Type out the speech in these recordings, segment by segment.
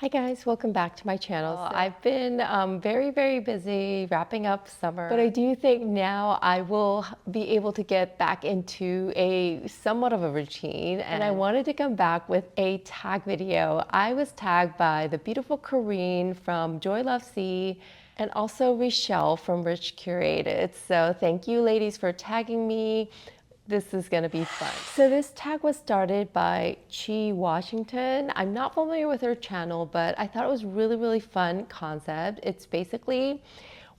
Hi guys, welcome back to my channel. I've been very busy wrapping up summer, but I do think now I will be able to get back into a somewhat of a routine, and I wanted to come back with a tag video. I was tagged by the beautiful Corrine from Joy Love C and also Rochelle from Rich Curated. So thank you ladies for tagging me. This is gonna be fun. So this tag was started by Chi Washington. I'm not familiar with her channel, but I thought it was really fun concept. It's basically,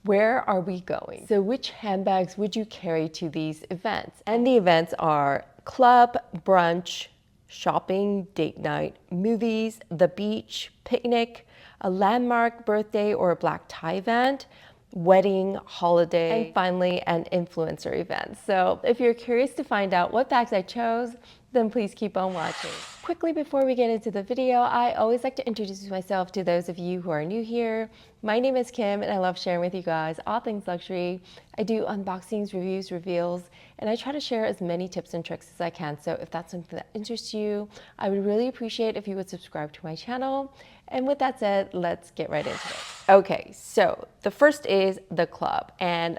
where are we going? So which handbags would you carry to these events? And the events are club, brunch, shopping, date night, movies, the beach, picnic, a landmark birthday or a black tie event, wedding, holiday, and finally an influencer event. So if you're curious to find out what bags I chose, then please keep on watching. Quickly before we get into the video, I always like to introduce myself to those of you who are new here. My name is Kim and I love sharing with you guys all things luxury. I do unboxings, reviews, reveals, and I try to share as many tips and tricks as I can. So if that's something that interests you, I would really appreciate if you would subscribe to my channel. And with that said, let's get right into it. Okay, so the first is the club. And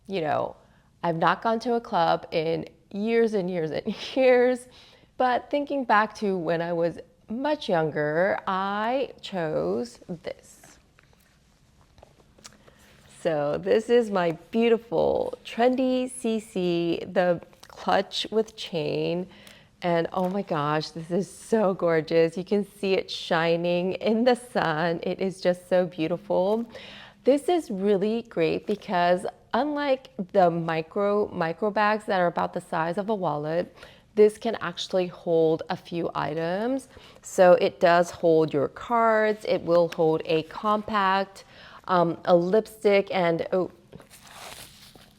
you know, I've not gone to a club in years and years, but thinking back to when I was much younger, I chose this. So this is my beautiful trendy CC, the clutch with chain. And oh my gosh, this is so gorgeous. You can see it shining in the sun. It is just so beautiful. This is really great because unlike the micro bags that are about the size of a wallet, this can actually hold a few items. So it does hold your cards. It will hold a compact, a lipstick, and oh,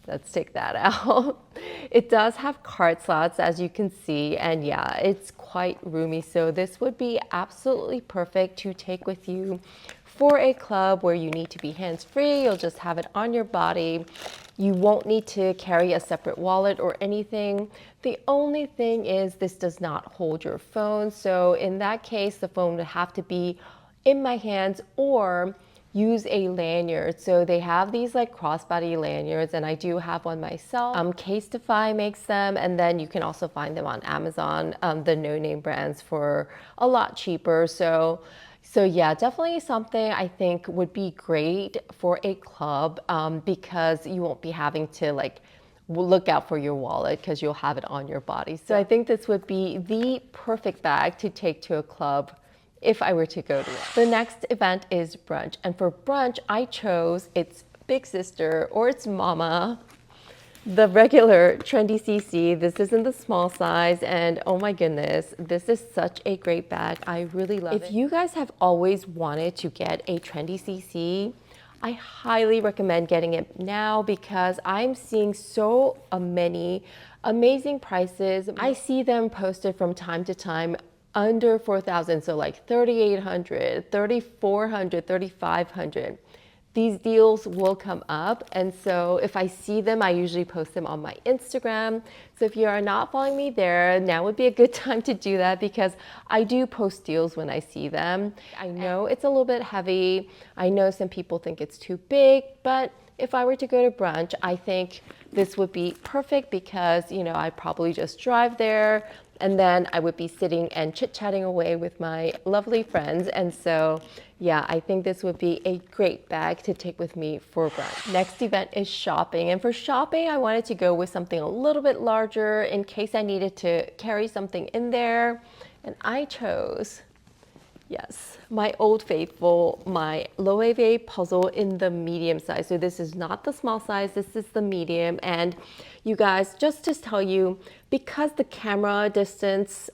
let's take that out. It does have card slots, as you can see, and yeah, it's quite roomy. So this would be absolutely perfect to take with you for a club where you need to be hands-free. You'll just have it on your body. You won't need to carry a separate wallet or anything. The only thing is this does not hold your phone. So in that case, the phone would have to be in my hands or use a lanyard. So they have these like crossbody lanyards, and I do have one myself. Casetify makes them, and then you can also find them on Amazon, the no-name brands, for a lot cheaper. So yeah, definitely something I think would be great for a club, because you won't be having to like look out for your wallet because you'll have it on your body. So I think this would be the perfect bag to take to a club if I were to go to it. The next event is brunch. And for brunch, I chose its big sister or its mama, the regular trendy CC. This is in the small size, and oh my goodness, this is such a great bag. I really love it. If you guys have always wanted to get a trendy CC, I highly recommend getting it now because I'm seeing so many amazing prices. I see them posted from time to time under 4,000, so like 3,800, 3,400, 3,500. These deals will come up, and so if I see them, I usually post them on my Instagram. So if you are not following me there, now would be a good time to do that because I do post deals when I see them. I know it's a little bit heavy. I know some people think it's too big, but if I were to go to brunch, I think this would be perfect because, you know, I'd probably just drive there, and then I would be sitting and chit-chatting away with my lovely friends. And so, yeah, I think this would be a great bag to take with me for brunch. Next event is shopping. And for shopping, I wanted to go with something a little bit larger in case I needed to carry something in there. And I chose, yes, my Old Faithful, my Loewe puzzle in the medium size. So this is not the small size, this is the medium. And you guys, just to tell you, because the camera distance,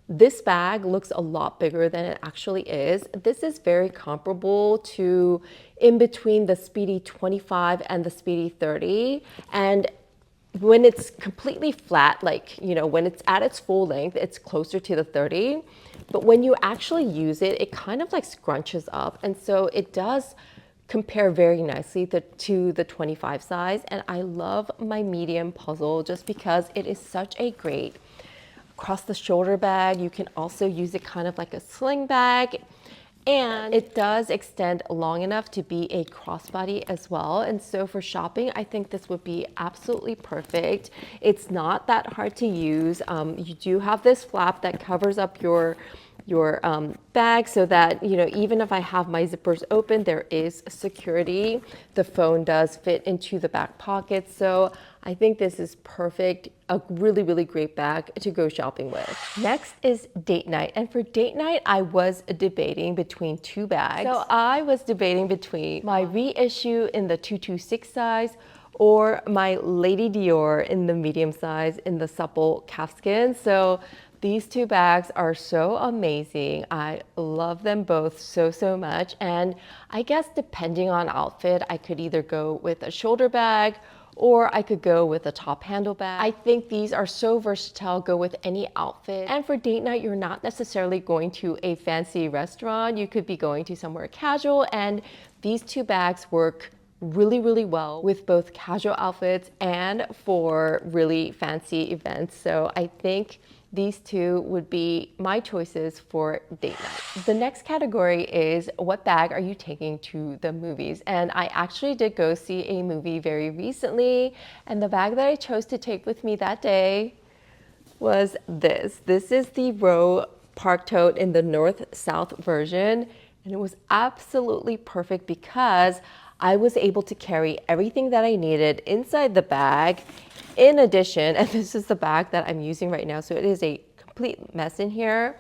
this bag looks a lot bigger than it actually is. This is very comparable to in between the Speedy 25 and the Speedy 30. And when it's completely flat, like, you know, when it's at its full length, it's closer to the 30. But when you actually use it, it kind of like scrunches up. And so it does compare very nicely to the 25 size. And I love my medium puzzle just because it is such a great across the shoulder bag. You can also use it kind of like a sling bag. And it does extend long enough to be a crossbody as well. And so for shopping, I think this would be absolutely perfect. It's not that hard to use. You do have this flap that covers up your bag so that, you know, even if I have my zippers open, there is security. The phone does fit into the back pocket. So I think this is perfect, a really, really great bag to go shopping with. Next is date night. And for date night, I was debating between two bags. So I was debating between my reissue in the 226 size or my Lady Dior in the medium size in the supple calfskin. So these two bags are so amazing. I love them both so, so much. And I guess depending on outfit, I could either go with a shoulder bag or I could go with a top handle bag. I think these are so versatile, go with any outfit. And for date night, you're not necessarily going to a fancy restaurant. You could be going to somewhere casual, and these two bags work really, really well with both casual outfits and for really fancy events. So I think these two would be my choices for date night. The next category is what bag are you taking to the movies? And I actually did go see a movie very recently, and the bag that I chose to take with me that day was this. This is the Row Park Tote in the North-South version, and it was absolutely perfect because I was able to carry everything that I needed inside the bag. In addition, and this is the bag that I'm using right now, so it is a complete mess in here.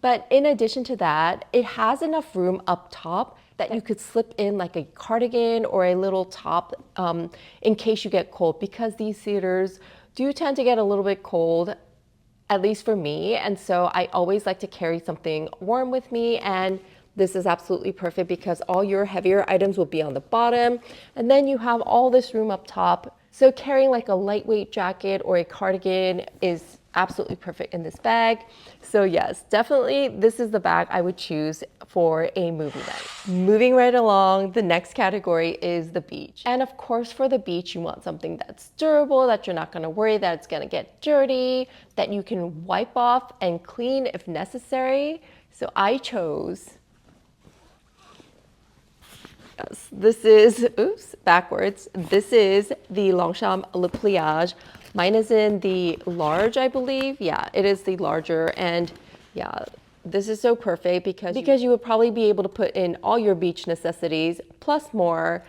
But in addition to that, it has enough room up top that you could slip in like a cardigan or a little top in case you get cold, because these theaters do tend to get a little bit cold, at least for me. And so I always like to carry something warm with me, and this is absolutely perfect because all your heavier items will be on the bottom, and then you have all this room up top. So carrying like a lightweight jacket or a cardigan is absolutely perfect in this bag. So yes, definitely this is the bag I would choose for a movie night. Moving right along, the next category is the beach. And of course for the beach, you want something that's durable, that you're not gonna worry that it's gonna get dirty, that you can wipe off and clean if necessary. So I chose, yes, this is, oops, backwards. This is the Longchamp Le Pliage. Mine is in the large, I believe. Yeah, it is the larger. And yeah, this is so perfect because you would probably be able to put in all your beach necessities plus more.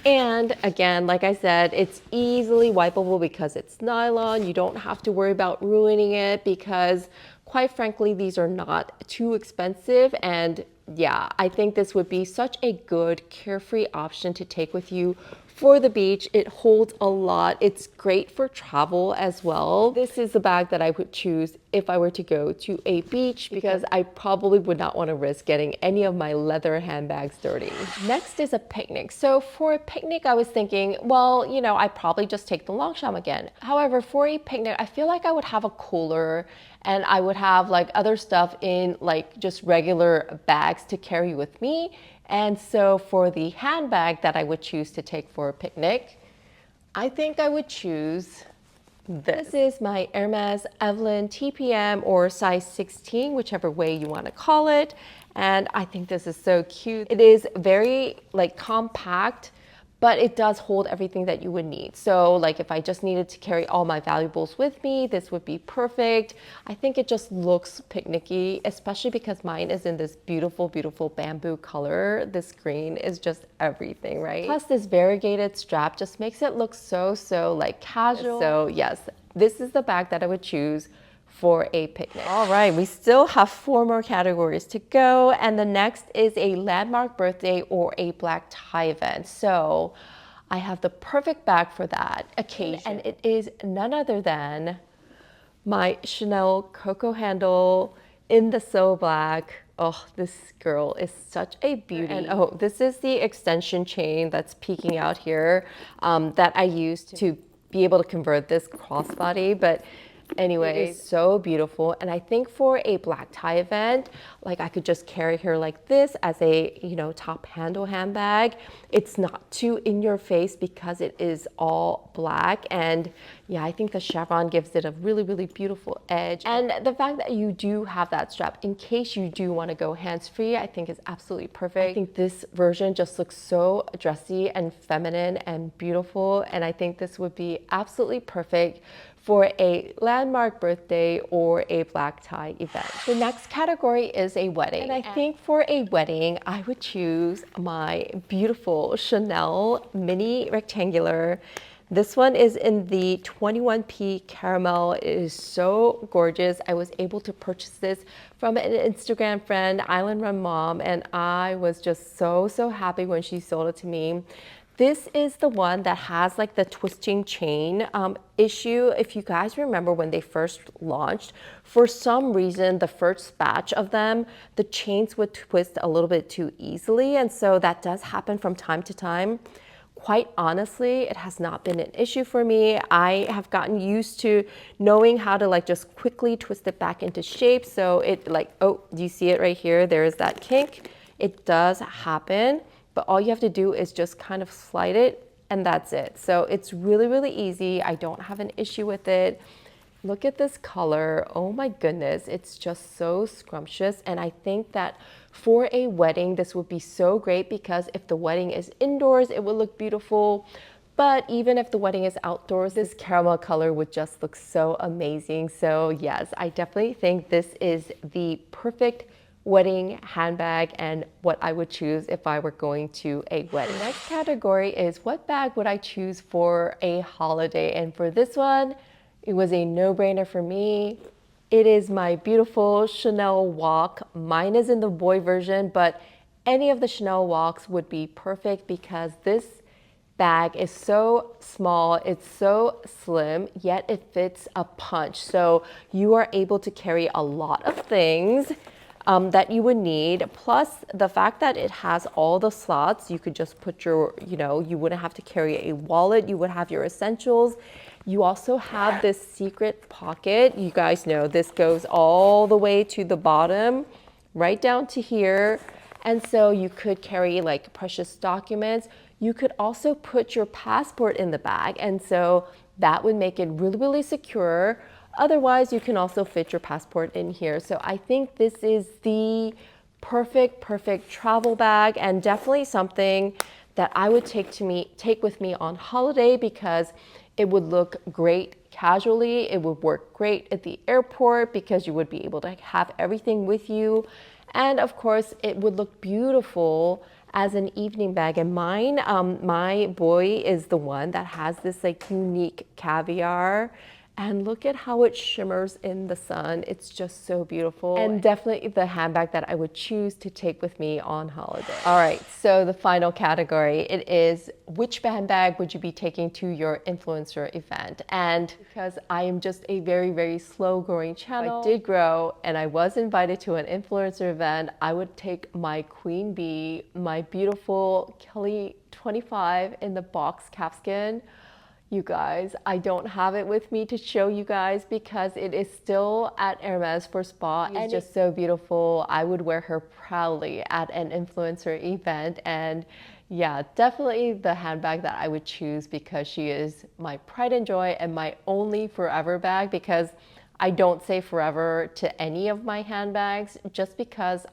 And again, like I said, it's easily wipeable because it's nylon. You don't have to worry about ruining it because quite frankly, these are not too expensive. And yeah, I think this would be such a good carefree option to take with you for the beach. It holds a lot. It's great for travel as well. This is the bag that I would choose if I were to go to a beach because I probably would not want to risk getting any of my leather handbags dirty. Next is a picnic. So for a picnic, I was thinking, well, you know, I probably just take the Longchamp again. However, for a picnic, I feel like I would have a cooler and I would have like other stuff in like just regular bags to carry with me. And so for the handbag that I would choose to take for a picnic, I think I would choose this. This is my Hermes Evelyn TPM or size 16, whichever way you want to call it. And I think this is so cute. It is very like compact, but it does hold everything that you would need. So like if I just needed to carry all my valuables with me, this would be perfect. I think it just looks picnicky, especially because mine is in this beautiful, beautiful bamboo color. This green is just everything, right? Plus this variegated strap just makes it look so like casual. So yes, this is the bag that I would choose for a picnic. All right, we still have 4 more categories to go, and the next is a landmark birthday or a black tie event. So I have the perfect bag for that occasion, and it is none other than my Chanel Coco handle in the so black. Oh, this girl is such a beauty. And oh, this is the extension chain that's peeking out here that I used to be able to convert this crossbody. But Anyway, it is so beautiful. And I think for a black tie event, like I could just carry her like this as a, top handle handbag. It's not too in your face because it is all black. And yeah, I think the chevron gives it a really, really beautiful edge. And the fact that you do have that strap in case you do want to go hands-free, I think is absolutely perfect. I think this version just looks so dressy and feminine and beautiful. And I think this would be absolutely perfect for a landmark birthday or a black tie event. The next category is a wedding. And I think for a wedding, I would choose my beautiful Chanel mini rectangular. This one is in the 21P caramel. It is so gorgeous. I was able to purchase this from an Instagram friend, Island Run Mom, and I was just so happy when she sold it to me. This is the one that has like the twisting chain issue. If you guys remember when they first launched, for some reason, the first batch of them, the chains would twist a little bit too easily. And so that does happen from time to time. Quite honestly, it has not been an issue for me. I have gotten used to knowing how to like just quickly twist it back into shape. So it like, oh, do you see it right here? There is that kink. It does happen. But all you have to do is just kind of slide it and that's it. So it's really, really easy. I don't have an issue with it. Look at this color. Oh my goodness. It's just so scrumptious. And I think that for a wedding, this would be so great because if the wedding is indoors, it would look beautiful. But even if the wedding is outdoors, this caramel color would just look so amazing. So yes, I definitely think this is the perfect wedding handbag and what I would choose if I were going to a wedding. The next category is what bag would I choose for a holiday? And for this one, it was a no-brainer for me. It is my beautiful Chanel Walk. Mine is in the boy version, but any of the Chanel Walks would be perfect because this bag is so small, it's so slim, yet it fits a punch. So you are able to carry a lot of things that you would need. Plus the fact that it has all the slots, you could just put your, you wouldn't have to carry a wallet, you would have your essentials. You also have this secret pocket. You guys know this goes all the way to the bottom, right down to here. And so you could carry like precious documents. You could also put your passport in the bag. And so that would make it really, really secure. Otherwise, you can also fit your passport in here. So I think this is the perfect travel bag and definitely something that I would take with me on holiday because it would look great casually. It would work great at the airport because you would be able to have everything with you. And of course, it would look beautiful as an evening bag. And mine, my boy is the one that has this like unique caviar. And look at how it shimmers in the sun. It's just so beautiful. And definitely the handbag that I would choose to take with me on holiday. All right, so the final category, it is which handbag would you be taking to your influencer event? And because I am just a very slow growing channel, I did grow and I was invited to an influencer event, I would take my Queen Bee, my beautiful Kelly 25 in the box calfskin. You guys, I don't have it with me to show you guys because it is still at Hermes for spa. It's just so beautiful. I would wear her proudly at an influencer event. And yeah, definitely the handbag that I would choose because she is my pride and joy and my only forever bag because I don't say forever to any of my handbags just because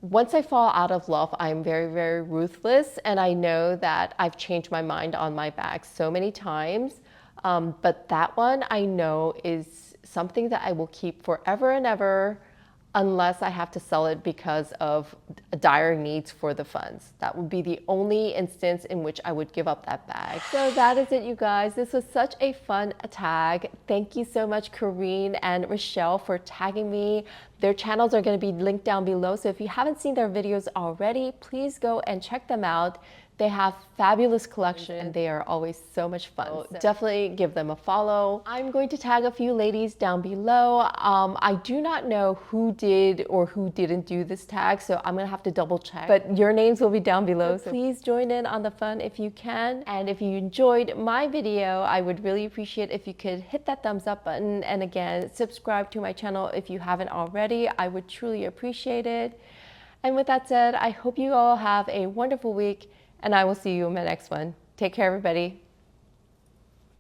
once I fall out of love, I'm very ruthless. And I know that I've changed my mind on my bag so many times. But that one I know is something that I will keep forever and ever unless I have to sell it because of dire needs for the funds. That would be the only instance in which I would give up that bag. So that is it, you guys. This was such a fun tag. Thank you so much, Karine and Rochelle, for tagging me. Their channels are going to be linked down below. So if you haven't seen their videos already, please go and check them out. They have fabulous collection and they are always so much fun. So definitely give them a follow. I'm going to tag a few ladies down below. I do not know who did or who didn't do this tag, so I'm gonna have to double check. But your names will be down below, so please join in on the fun if you can. And if you enjoyed my video, I would really appreciate if you could hit that thumbs up button. And again, subscribe to my channel if you haven't already. I would truly appreciate it. And with that said, I hope you all have a wonderful week, and I will see you in my next one. Take care, everybody.